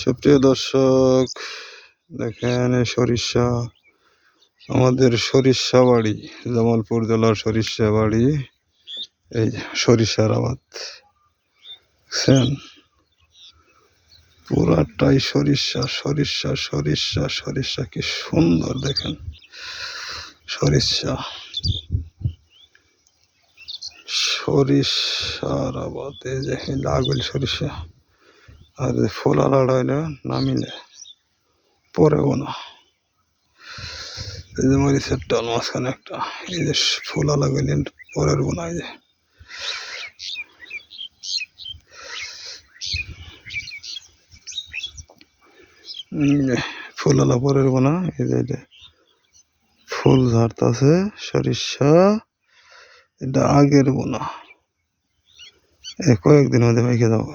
সুপ্রিয় দর্শক, দেখেন এই সরিষা, আমাদের সরিষা বাড়ি, জামালপুর জেলার সরিষা বাড়ি। এই সরিষার আবাদ দেখছেন, পুরাটাই সরিষা সরিষা সরিষা সরিষা। কি সুন্দর দেখেন সরিষা, সরিষার আবাদ। এই যে লাগল সরিষা, আর ফুল আলাদা হইলে নামিলে পরেও না। এই যে মরিচের টাল মাঝখানে একটা, এই যে ফুল আলা গেলেন পরের বোনা। এই যে ফুল আলা পরের বোনা, এই যে ফুল ঝাড়তাছে সরিষা, এটা আগের বোনা। কয়েকদিন মধ্যে মেখে যাবো।